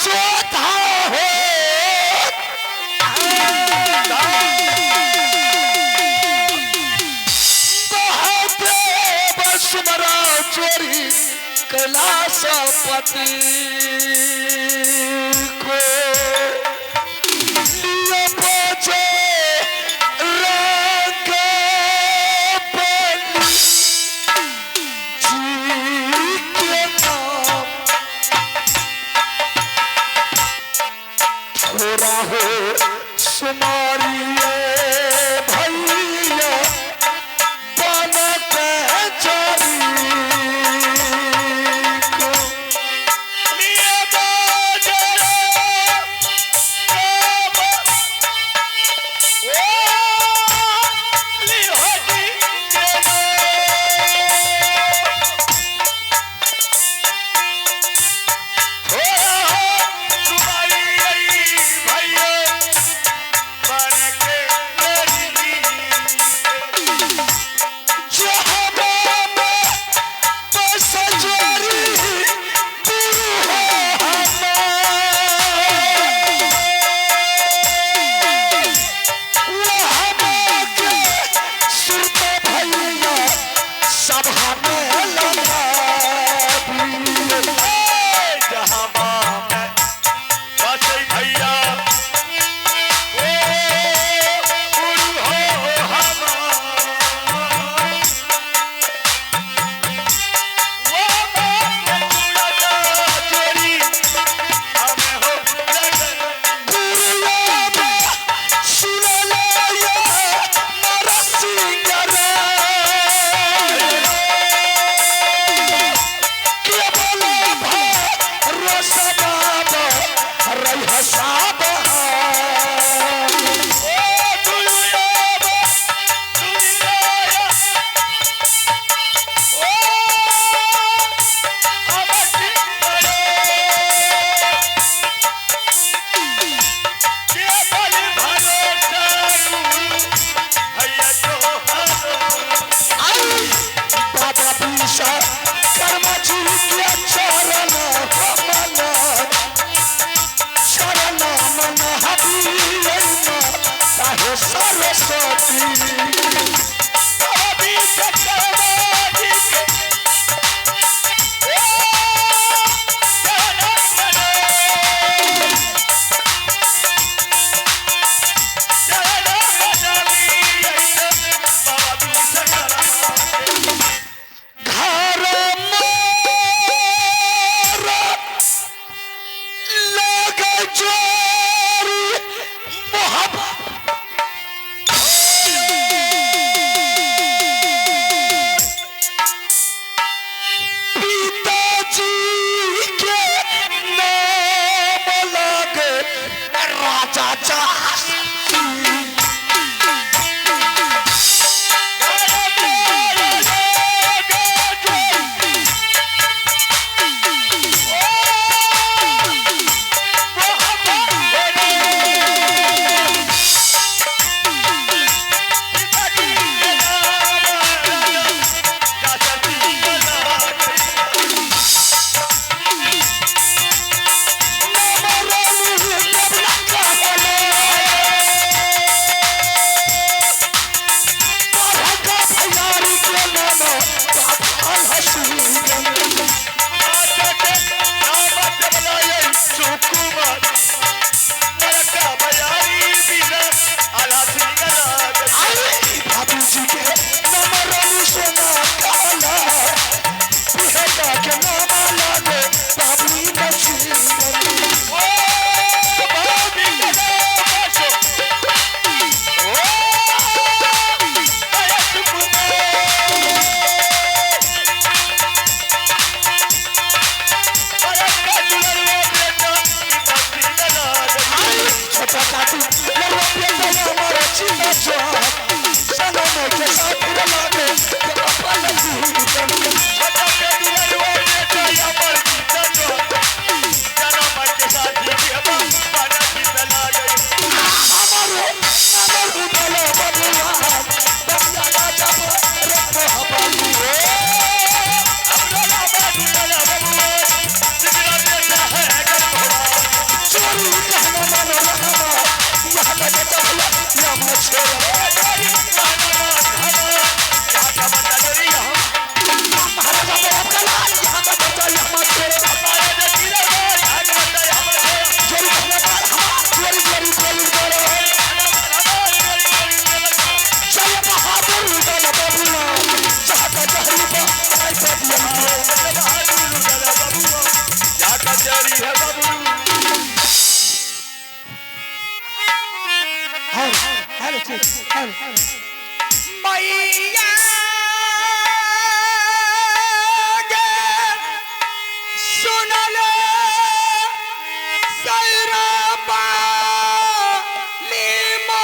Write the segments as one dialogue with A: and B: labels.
A: चौथा हो महादेव सुमरा चोरी कैलाशपति को लिए बचे रंग बलि जी के नाम थोड़ा हो सुमारिए भैया बन के चोरी को लिए बचे शरण
B: मैया गे सुनल सैरबा लीमा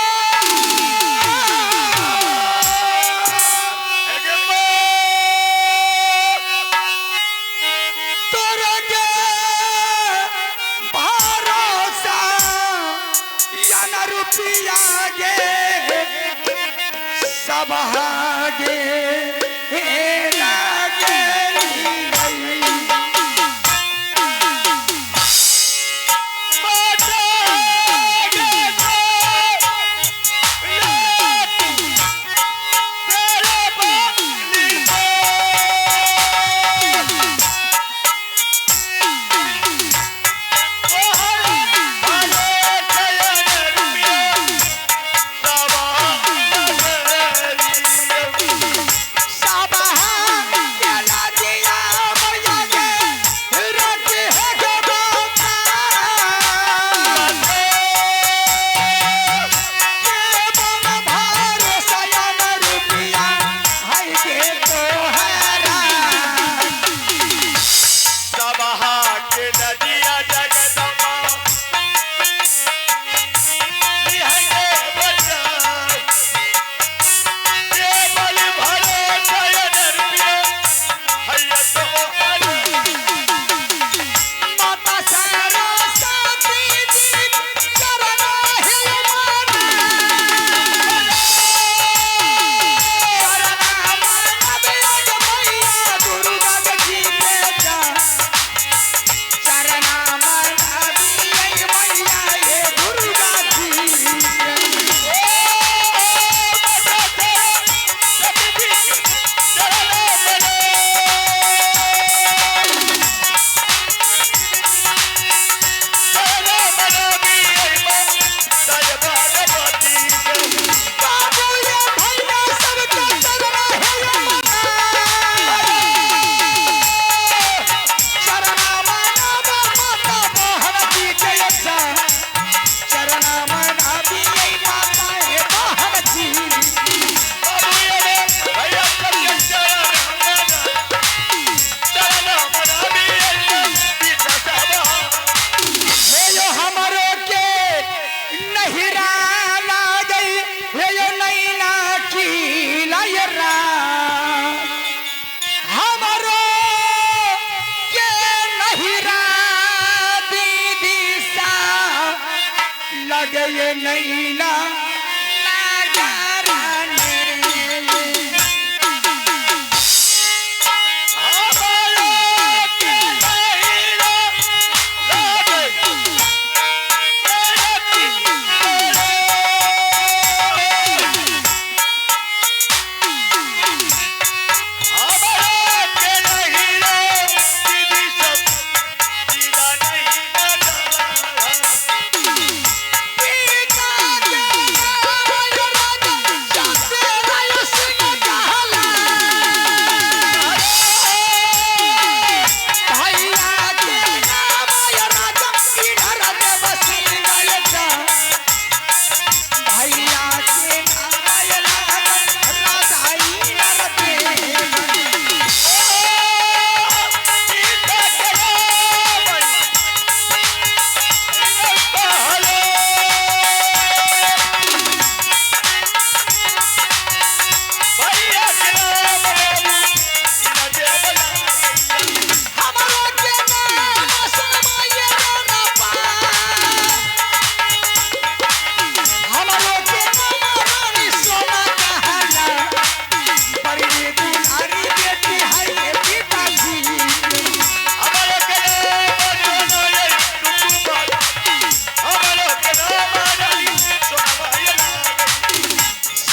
B: तोरा गे भरोसा या न रुपया गे सब हागे लागे लगे नैना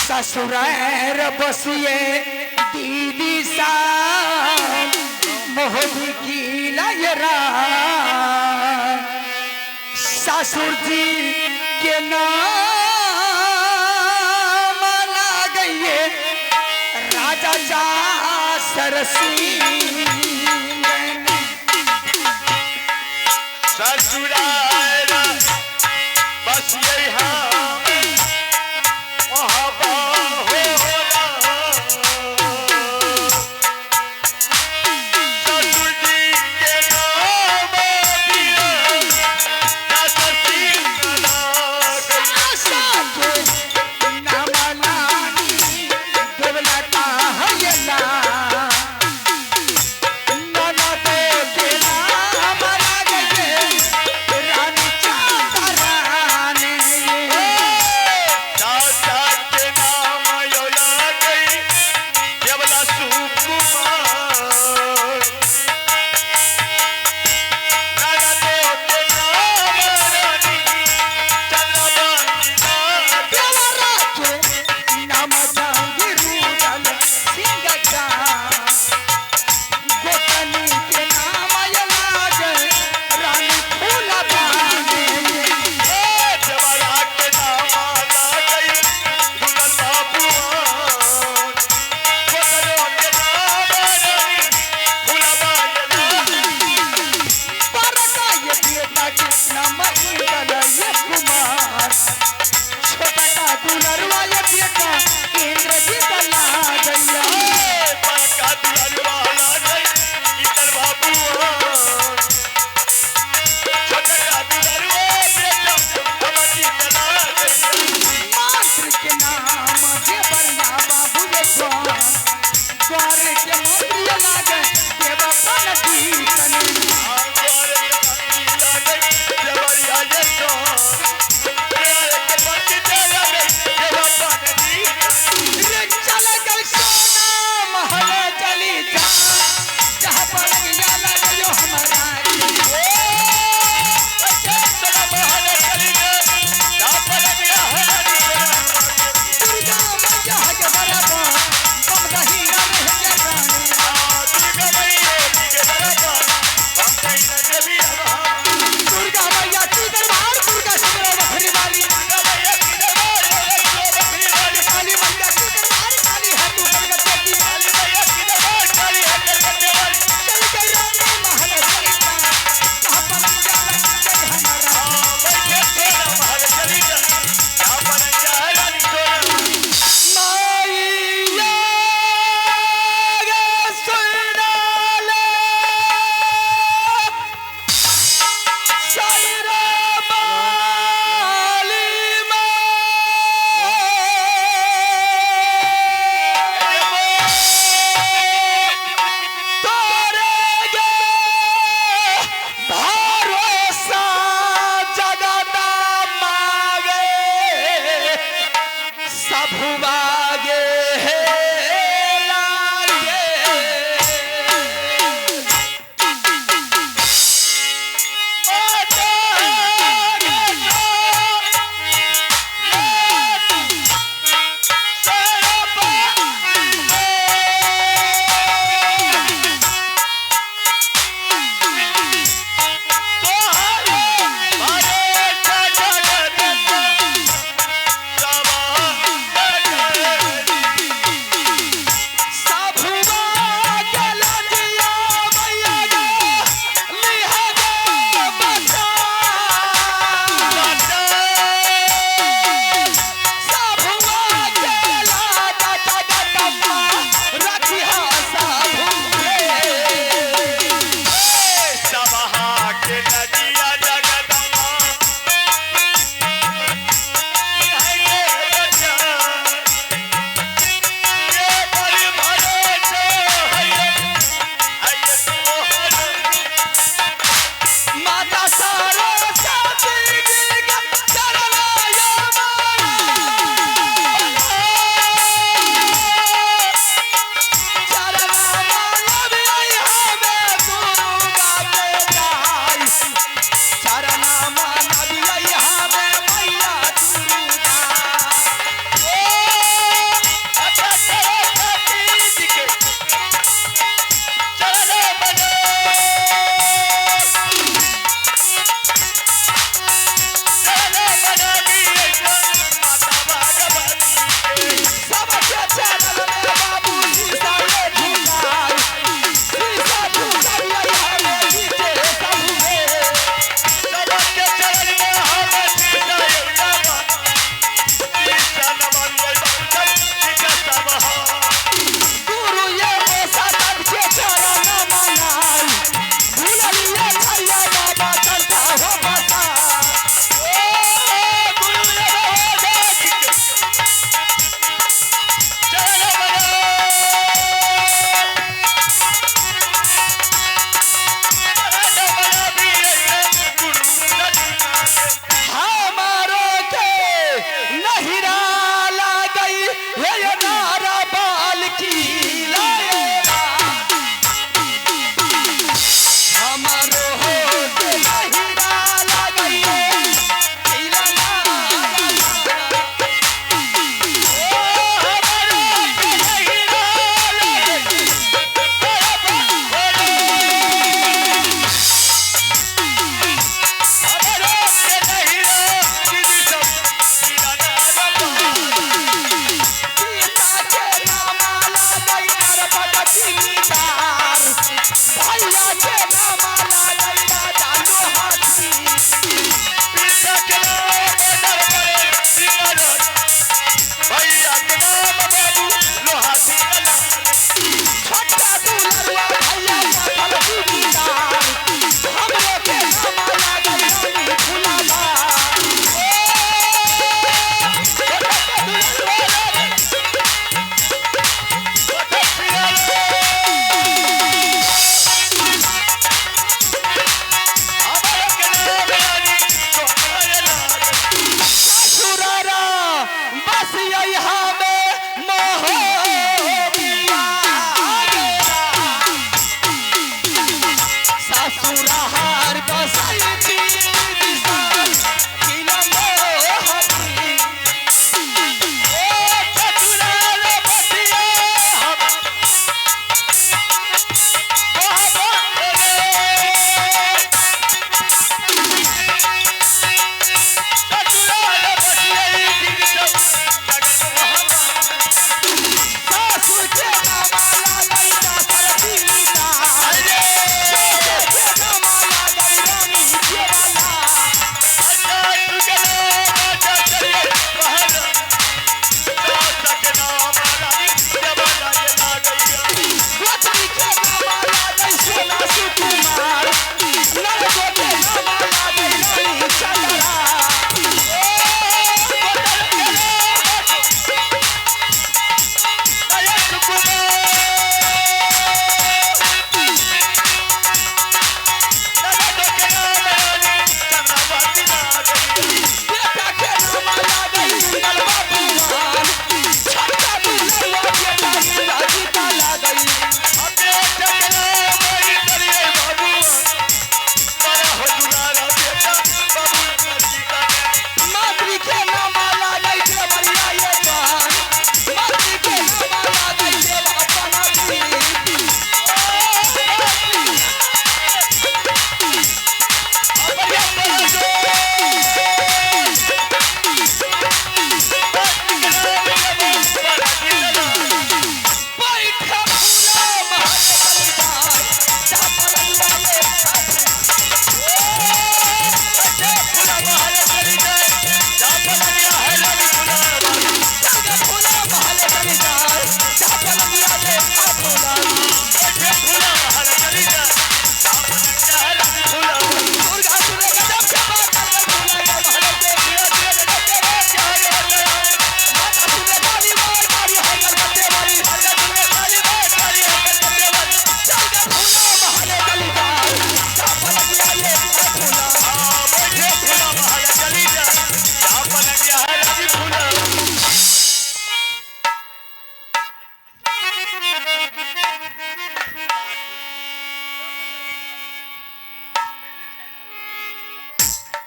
B: ससुरार बसिए दीदी सा मोहब्बी की लयरा ससुर जी के नाम लागिए राजा जा सरसी
A: ससुरार बसिए हाँ मोहब्बत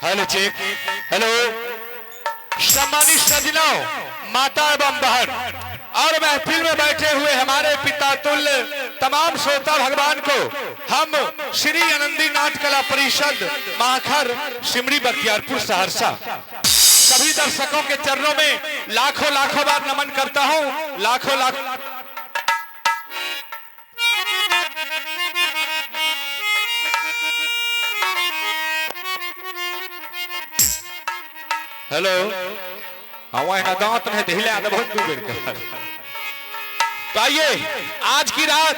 A: हेलो चेक। हेलो सम्मानित सज्जनों, माता एवं बहन और महफिल में बैठे हुए हमारे पिता तुल्य तमाम श्रोता भगवान को हम श्री आनंदी नाट्य कला परिषद माखर सिमरी बख्तियारपुर सहरसा सभी दर्शकों के चरणों में लाखों लाखों बार नमन करता हूं। लाखों लाखों हेलो हवा ना दांत नहीं ढीले आधा बहुत दूर कर। तो आइए आज की रात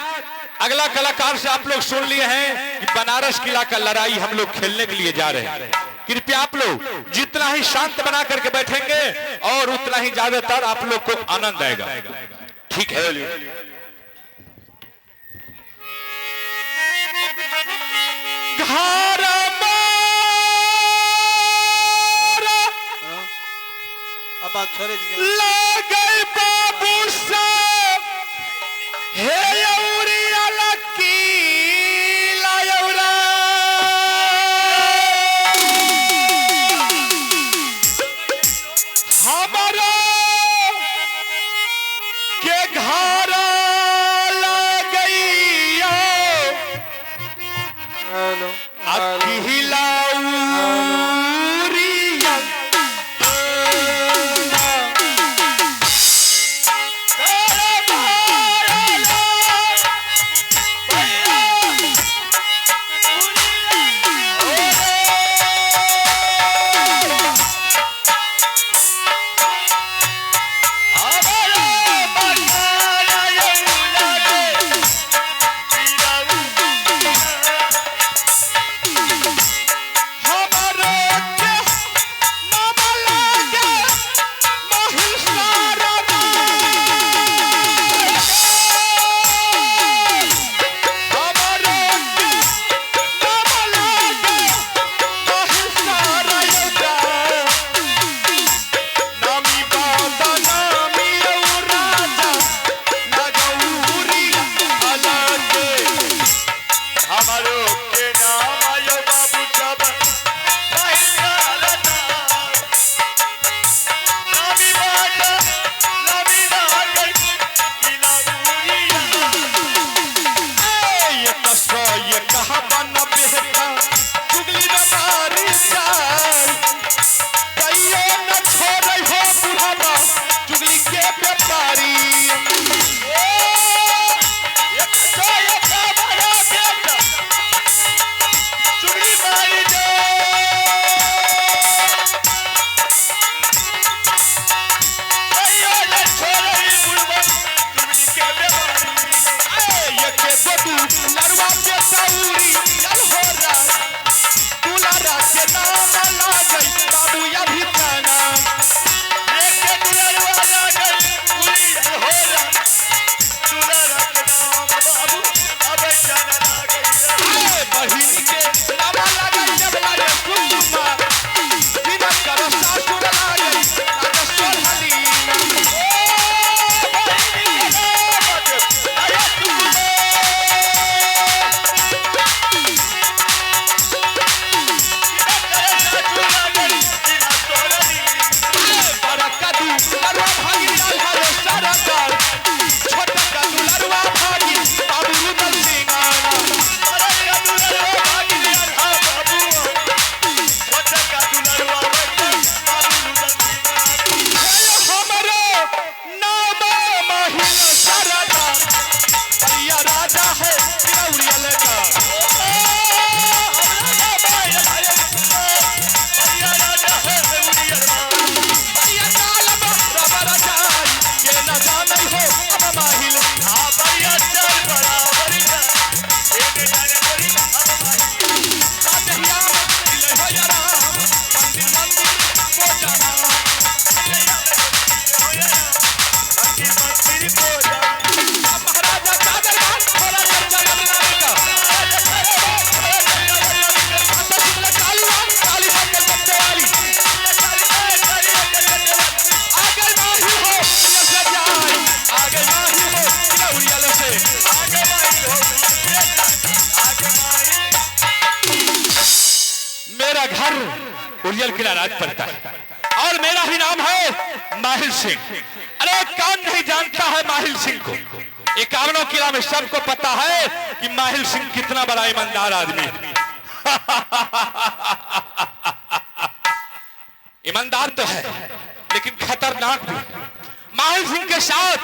A: अगला कलाकार से आप लोग सुन लिए हैं कि बनारस किला का लड़ाई हम लोग खेलने के लिए जा रहे हैं। कृपया आप लोग जितना ही शांत बना करके बैठेंगे और उतना ही ज्यादातर आप लोग को आनंद आएगा। ठीक है। घर लगे बाबू साहब हे औरिया लकी लायौरा हमारा के घर लगैया अकेला उलियल किला राज पड़ता है और मेरा ही नाम है माहिल सिंह। अरे कौन नहीं जानता है माहिल सिंह को? 51 किला में सबको पता है कि माहिल सिंह कितना बड़ा ईमानदार आदमी है। ईमानदार तो है लेकिन खतरनाक भी। माहिल सिंह के साथ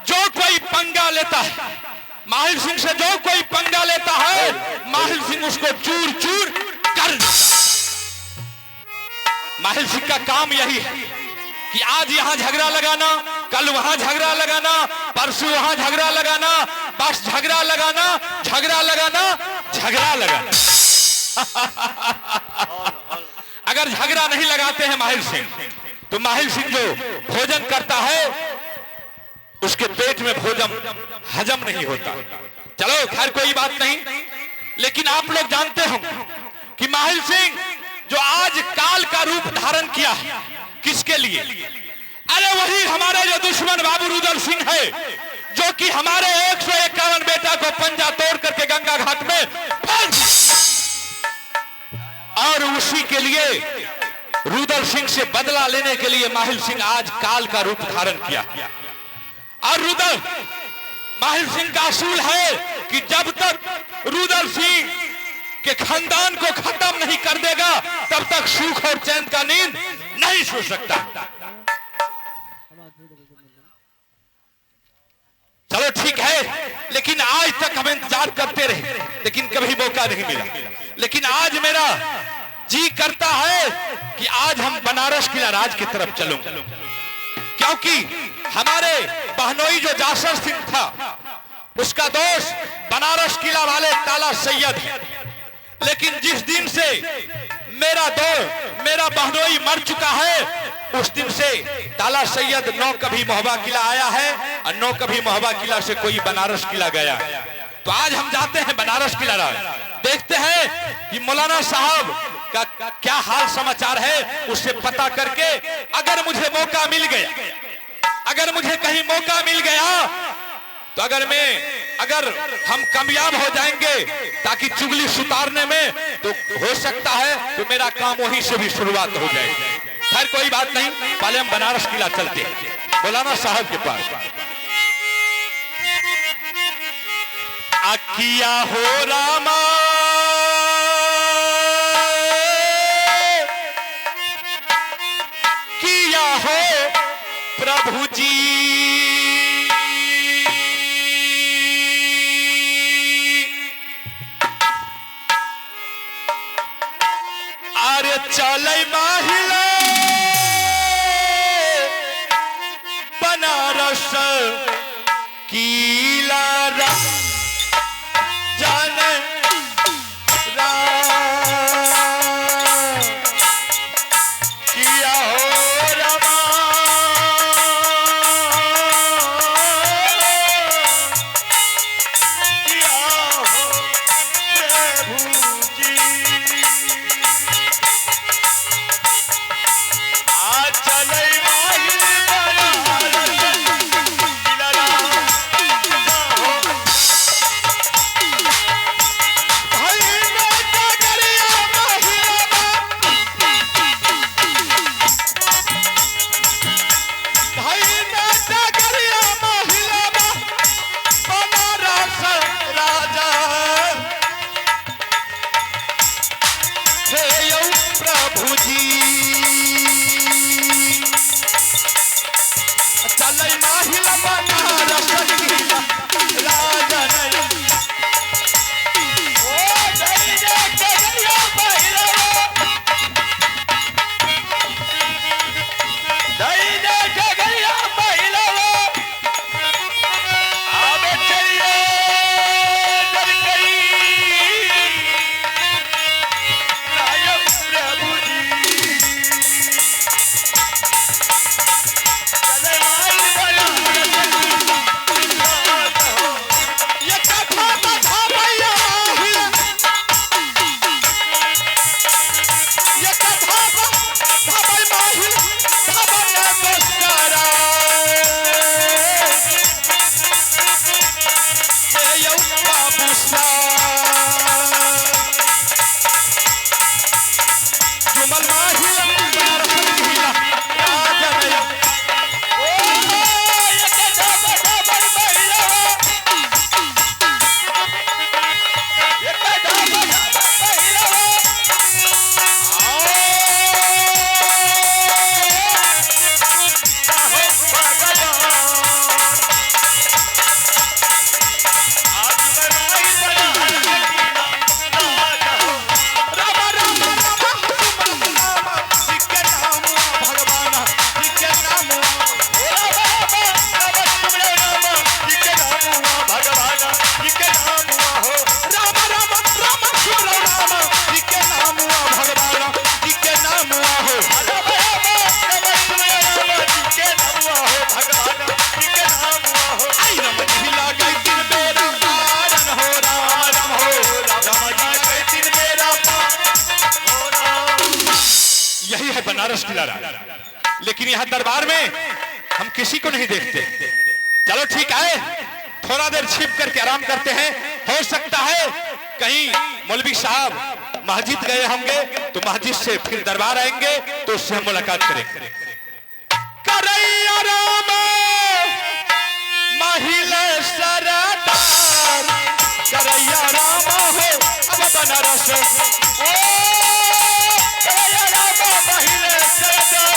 A: जो कोई पंगा लेता है, माहिल सिंह से जो कोई पंगा लेता है, माहिल सिंह उसको चूर चूर कर देता है। माहिल सिंह का काम यही है कि आज यहां झगड़ा लगाना, कल वहां झगड़ा लगाना, परसों वहां झगड़ा लगाना, बस झगड़ा लगाना, झगड़ा लगाना, झगड़ा लगाना। अगर झगड़ा नहीं लगाते हैं माहिल सिंह तो माहिल सिंह जो भोजन करता है उसके पेट में भोजन हजम नहीं होता। चलो खैर कोई बात नहीं, लेकिन आप लोग जानते हो कि माहिल सिंह जो आज काल का रूप धारण किया है किसके लिए? अरे वही हमारे जो दुश्मन बाबू रुदल सिंह है जो कि हमारे 151 बेटा को पंजा तोड़ करके गंगा घाट में फेंक दिया। और उसी के लिए रुदल सिंह से बदला लेने के लिए माहिल सिंह आज काल का रूप धारण किया। और रुदल माहिल सिंह का असूल है कि जब तक रुदल सिंह के खानदान को खत्म नहीं कर देगा तब तक सुख और चैन का नींद नहीं सो सकता। चलो ठीक है, लेकिन आज तक हम इंतजार करते रहे लेकिन कभी मौका नहीं मिला। लेकिन आज मेरा जी करता है कि आज हम बनारस किला राज की तरफ चलूं, क्योंकि हमारे बहनोई जो जासर सिंह था उसका दोस्त बनारस किला वाले ताला सैयद है। लेकिन जिस दिन से मेरा बहनोई मर चुका है उस दिन से ताला सैयद नौ कभी मोहबा किला आया है और नौ कभी मोहबा किला से कोई बनारस किला गया। तो आज हम जाते हैं बनारस किला राज, देखते हैं कि मौलाना साहब का क्या हाल समाचार है, उससे पता करके अगर मुझे मौका मिल गया, अगर मुझे कहीं मौका मिल गया तो अगर हम कामयाब हो जाएंगे ताकि चुगली सुतारने में, तो हो सकता है तो मेरा काम वहीं से भी शुरुआत हो जाए। खैर कोई बात नहीं, पहले हम बनारस किला चलते हैं मौलाना साहब के पास। अकिया हो रामा किया हो प्रभु जी, अरे चले माहिला बनारस किला जान किया हो रमा किया हो प्रभु जी, चले माहिल बनारस किला यही है बनारस की लड़ाई। लेकिन यहाँ दरबार में हम किसी को नहीं देखते। चलो ठीक है, थोड़ा देर छिप करके आराम करते हैं। हो सकता है कहीं मौलवी साहब मस्जिद गए होंगे, तो मस्जिद से फिर दरबार आएंगे तो उससे हम मुलाकात करेंगे। करैया राम महिला सरदार, करैया राम हो अब बनारस, ओ करैया राम महिला सरदार।